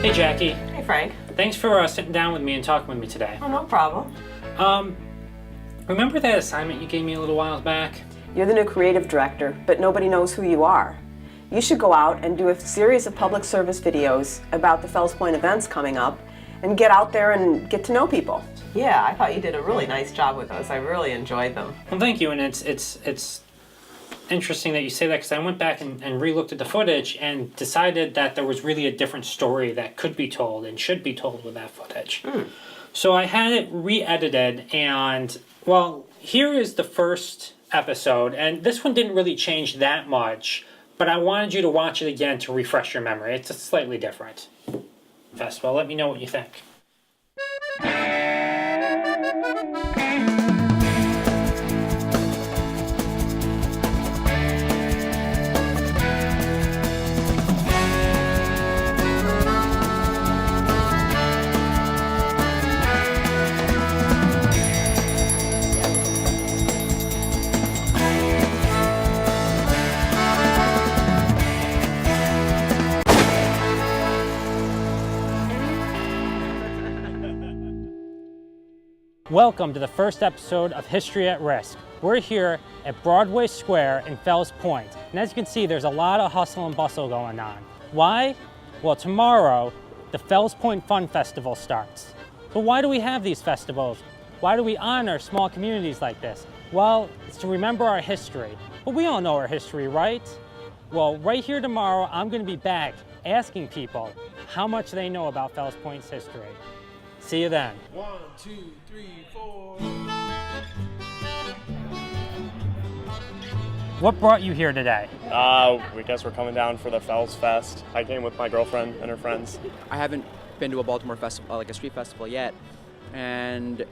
Hey, Jackie. Hey, Frank. Thanks for sitting down with me and talking with me today. Oh, no problem. Remember that assignment you gave me a little while back? You're the new creative director, but nobody knows who you are. You should go out and do a series of public service videos about the Fells Point events coming up and get out there and get to know people. Yeah, I thought you did a really nice job with those. I really enjoyed them. Well, thank you, and it's interesting that you say that because I went back and re-looked at the footage and decided that there was really a different story that could be told and should be told with that footage. So I had it re-edited, and well, here is the first episode, and this one didn't really change that much, but I wanted you to watch it again to refresh your memory. It's a slightly different festival. Let me know what you think. Welcome to the first episode of History at Risk. We're here at Broadway Square in Fells Point. And as you can see, there's a lot of hustle and bustle going on. Why? Well, tomorrow, the Fells Point Fun Festival starts. But why do we have these festivals? Why do we honor small communities like this? Well, it's to remember our history. But we all know our history, right? Well, right here tomorrow, I'm going to be back asking people how much they know about Fells Point's history. See you then. 1, 2, 3, 4. What brought you here today? We guess we're coming down for the Fells Fest. I came with my girlfriend and her friends. I haven't been to a Baltimore festival, like a street festival yet, and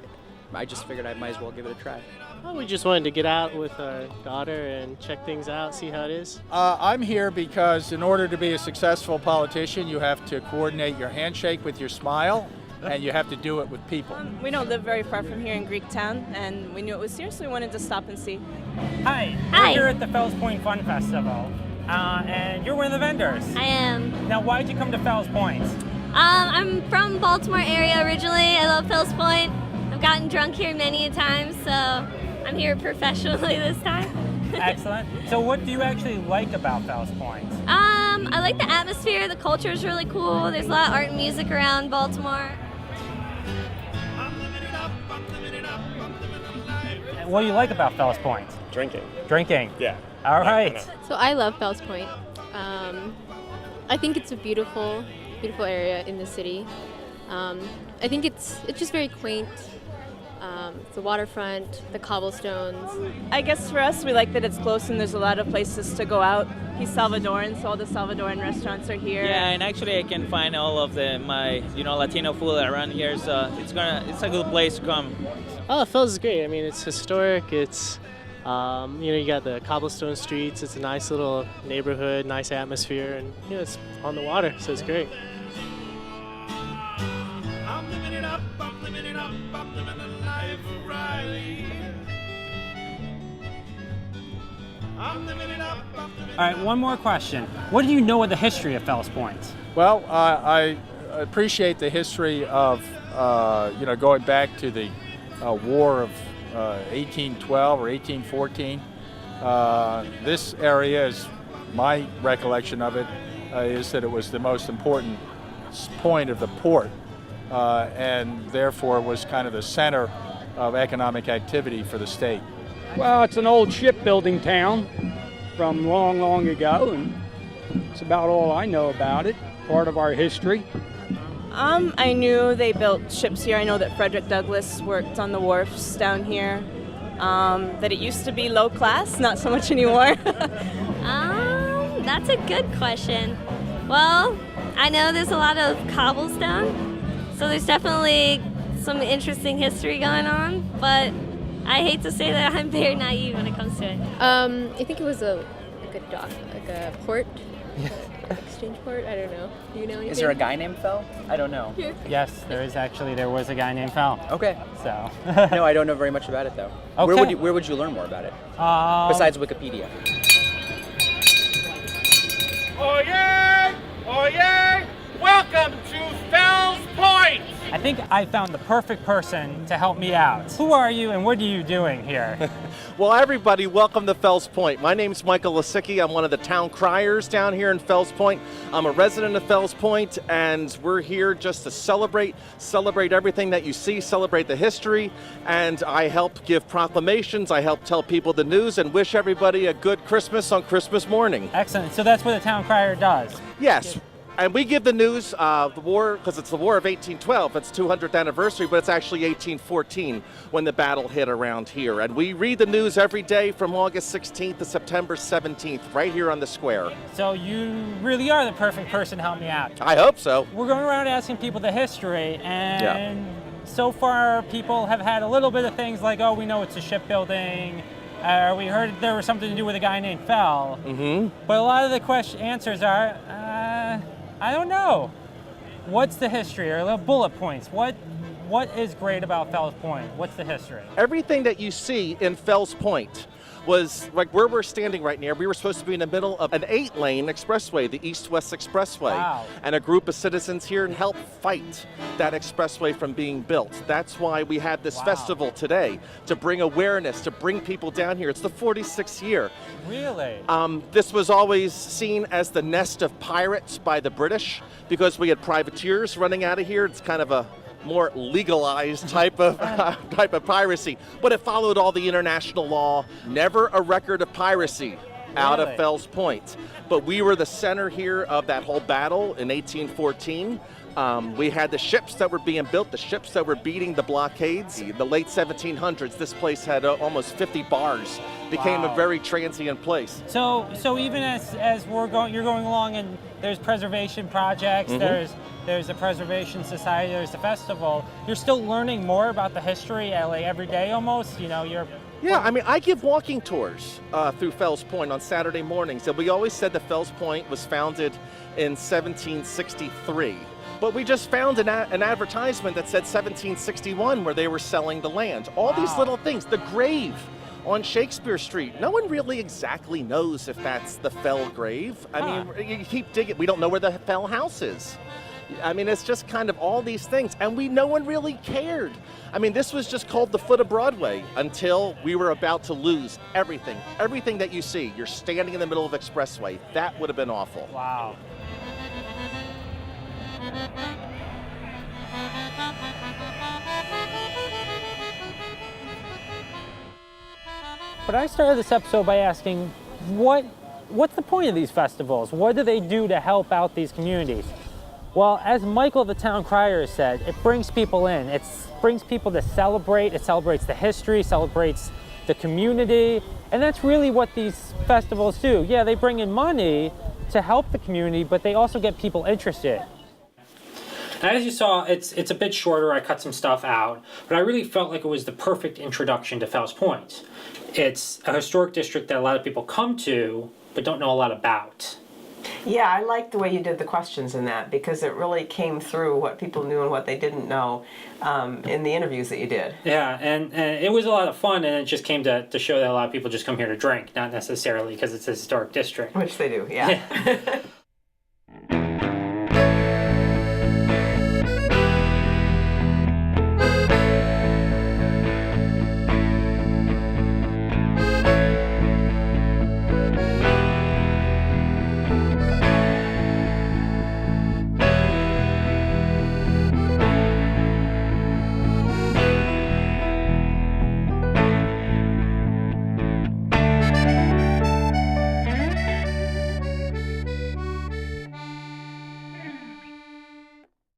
I just figured I might as well give it a try. Well, we just wanted to get out with our daughter and check things out, see how it is. I'm here because in order to be a successful politician, you have to coordinate your handshake with your smile, and you have to do it with people. We don't live very far from here in Greektown, and we knew it was here, so we wanted to stop and see. Hi, Hi. We're here at the Fells Point Fun Festival, and you're one of the vendors. I am. Now, why did you come to Fells Point? I'm from Baltimore area originally. I love Fells Point. I've gotten drunk here many a time, so I'm here professionally this time. Excellent. So what do you actually like about Fells Point? I like the atmosphere. The culture is really cool. There's a lot of art and music around Baltimore. What do you like about Fells Point? Drinking. Drinking. Yeah. All right. So I love Fells Point. I think it's a beautiful area in the city. I think it's just very quaint. The waterfront, the cobblestones. I guess for us, we like that it's close and there's a lot of places to go out. He's Salvadoran, so all the Salvadoran restaurants are here. Yeah, and actually I can find all of my Latino food around here, so it's a good place to come. Oh, Fells is great. I mean, it's historic. It's, you got the cobblestone streets. It's a nice little neighborhood, nice atmosphere, and it's on the water, so it's great. I'm living it up, I'm living it up, I'm living a life of Riley. I'm living it up, I'm living it All right, one more question. What do you know of the history of Fells Point? Well, I appreciate the history of, going back to the War of 1812 or 1814. This area, is my recollection of it, is that it was the most important point of the port, and therefore was kind of the center of economic activity for the state. Well, it's an old shipbuilding town from long, long ago, and it's about all I know about it, part of our history. I knew they built ships here. I know that Frederick Douglass worked on the wharfs down here. That it used to be low class, not so much anymore. That's a good question. Well, I know there's a lot of cobblestone, so there's definitely some interesting history going on, but I hate to say that I'm very naive when it comes to it. I think it was a dock, like a port. Exchange port? I don't know. Do you know anything? Is there a guy named Fell? I don't know. Yes, there was a guy named Fel. Okay. So. No, I don't know very much about it though. Okay. Where would you learn more about it? Besides Wikipedia. Oh yeah! Oh yeah! Welcome to I think I found the perfect person to help me out. Who are you and what are you doing here? Well, everybody, welcome to Fells Point. My name's Michael Lasicki. I'm one of the town criers down here in Fells Point. I'm a resident of Fells Point, and we're here just to celebrate everything that you see, celebrate the history, and I help give proclamations, I help tell people the news, and wish everybody a good Christmas on Christmas morning. Excellent. So that's what the town crier does. Yes. And we give the news, the war, because it's the War of 1812, it's 200th anniversary, but it's actually 1814 when the battle hit around here. And we read the news every day from August 16th to September 17th, right here on the square. So you really are the perfect person to help me out. I hope so. We're going around asking people the history, and so far people have had a little bit of things like, oh, we know it's a shipbuilding, we heard there was something to do with a guy named Fell. But a lot of the answers are, I don't know. What's the history, or little bullet points? What is great about Fells Point? What's the history? Everything that you see in Fells Point was like where we're standing right now. We were supposed to be in the middle of an 8-lane expressway, the East-West Expressway. Wow. And a group of citizens here helped fight that expressway from being built. That's why we had this festival today, to bring awareness, to bring people down here. It's the 46th year. Really? This was always seen as the nest of pirates by the British because we had privateers running out of here. It's kind of a more legalized type of piracy, but it followed all the international law. Never a record of piracy out of Fells Point. But we were the center here of that whole battle in 1814. We had the ships that were being built, the ships that were beating the blockades. In the late 1700s, this place had almost 50 bars. Became a very transient place. So even as you're going along, and there's preservation projects, there's the Preservation Society, there's the festival, you're still learning more about the history like every day almost, you know, Yeah, I mean, I give walking tours through Fells Point on Saturday mornings, and we always said that Fells Point was founded in 1763. But we just found an advertisement that said 1761 where they were selling the land. All these little things, the grave on Shakespeare Street. No one really exactly knows if that's the Fell grave. I mean, you keep digging, we don't know where the Fell house is. I mean, it's just kind of all these things, and no one really cared. I mean, this was just called the foot of Broadway until we were about to lose everything. Everything that you see, you're standing in the middle of Expressway. That would have been awful. Wow. But I started this episode by asking, what's the point of these festivals? What do they do to help out these communities? Well, as Michael the town crier said, it brings people in. It brings people to celebrate. It celebrates the history, celebrates the community, and that's really what these festivals do. Yeah, they bring in money to help the community, but they also get people interested. As you saw, it's a bit shorter. I cut some stuff out, but I really felt like it was the perfect introduction to Fells Point. It's a historic district that a lot of people come to, but don't know a lot about. Yeah, I liked the way you did the questions in that, because it really came through what people knew and what they didn't know in the interviews that you did. Yeah, and it was a lot of fun, and it just came to show that a lot of people just come here to drink, not necessarily because it's a historic district. Which they do, yeah.